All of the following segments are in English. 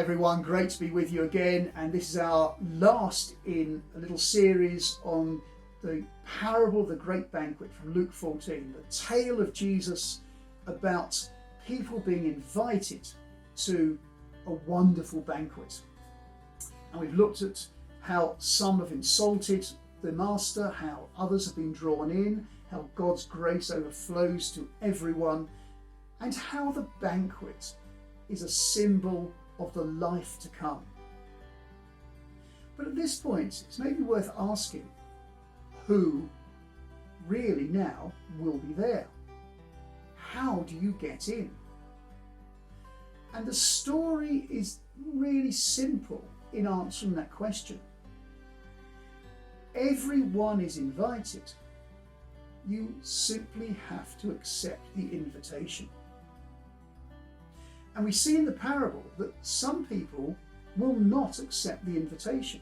everyone, great to be with you again, and this is our last in a little series on the parable of the great banquet from Luke 14, the tale of Jesus about people being invited to a wonderful banquet. And we've looked at how some have insulted the master, how others have been drawn in, how God's grace overflows to everyone, and how the banquet is a symbol of the life to come. But at this point, it's maybe worth asking who really now will be there. How do you get in? And the story is really simple in answering that question. Everyone is invited. You simply have to accept the invitation. And we see in the parable that some people will not accept the invitation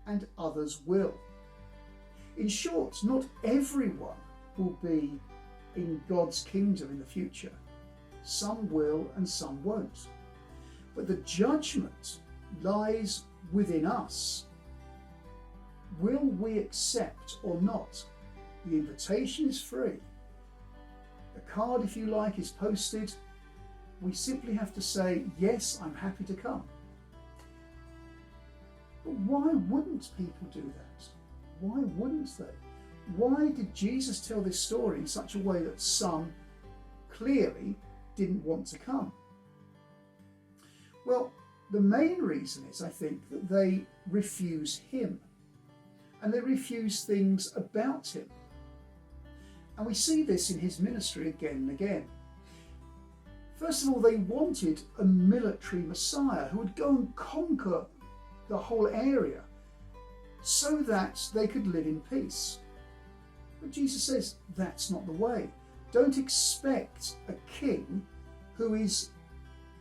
and others will. In short, not everyone will be in God's kingdom in the future. Some will and some won't. But the judgment lies within us. Will we accept or not? The invitation is free. The card, if you like, is posted. We simply have to say, yes, I'm happy to come. But why wouldn't people do that? Why wouldn't they? Why did Jesus tell this story in such a way that some clearly didn't want to come? Well, the main reason is, I think, that they refuse him. And they refuse things about him. And we see this in his ministry again and again. First of all, they wanted a military Messiah who would go and conquer the whole area so that they could live in peace. But Jesus says that's not the way. Don't expect a king who is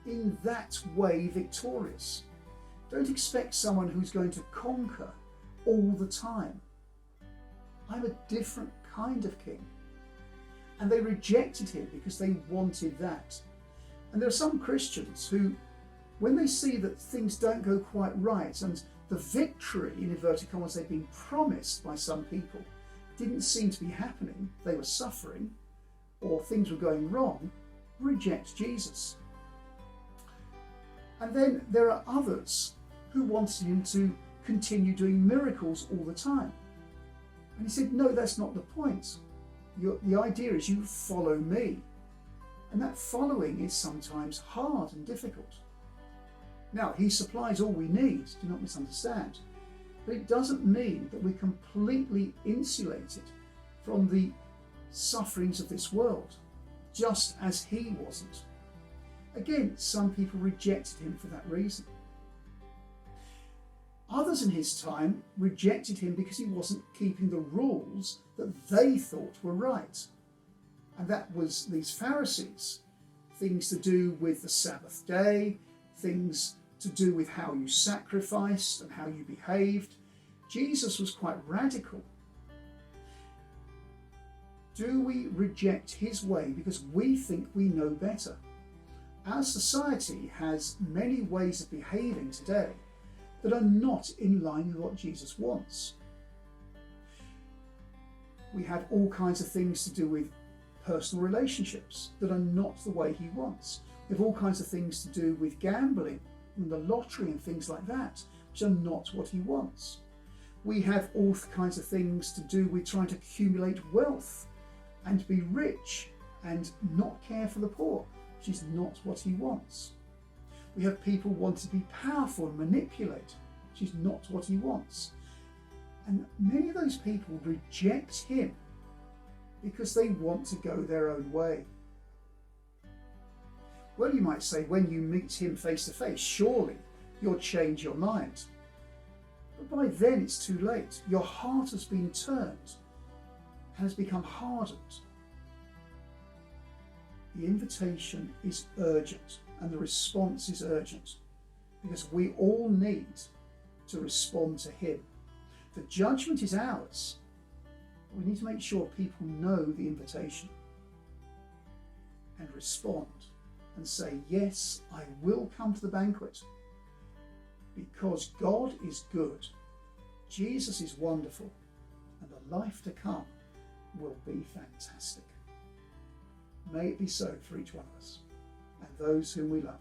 in that way victorious. Don't expect someone who's going to conquer all the time. I'm a different kind of king. And they rejected him because they wanted that. And there are some Christians who, when they see that things don't go quite right and the victory, in inverted commas, they've been promised by some people didn't seem to be happening, they were suffering, or things were going wrong, reject Jesus. And then there are others who wanted him to continue doing miracles all the time. And he said, no, that's not the point. The idea is you follow me. And that following is sometimes hard and difficult. Now, he supplies all we need, do not misunderstand. But it doesn't mean that we're completely insulated from the sufferings of this world, just as he wasn't. Again, some people rejected him for that reason. Others in his time rejected him because he wasn't keeping the rules that they thought were right. And that was these Pharisees. Things to do with the Sabbath day, things to do with how you sacrificed and how you behaved. Jesus was quite radical. Do we reject his way because we think we know better? Our society has many ways of behaving today that are not in line with what Jesus wants. We have all kinds of things to do with personal relationships that are not the way he wants. We have all kinds of things to do with gambling and the lottery and things like that, which are not what he wants. We have all kinds of things to do with trying to accumulate wealth and be rich and not care for the poor, which is not what he wants. We have people wanting to be powerful and manipulate, which is not what he wants. And many of those people reject him because they want to go their own way. Well, you might say, when you meet him face to face, surely you'll change your mind. But by then it's too late. Your heart has been turned and has become hardened. The invitation is urgent and the response is urgent because we all need to respond to him. The judgment is ours. We need to make sure people know the invitation and respond and say, yes, I will come to the banquet because God is good, Jesus is wonderful, and the life to come will be fantastic. May it be so for each one of us and those whom we love.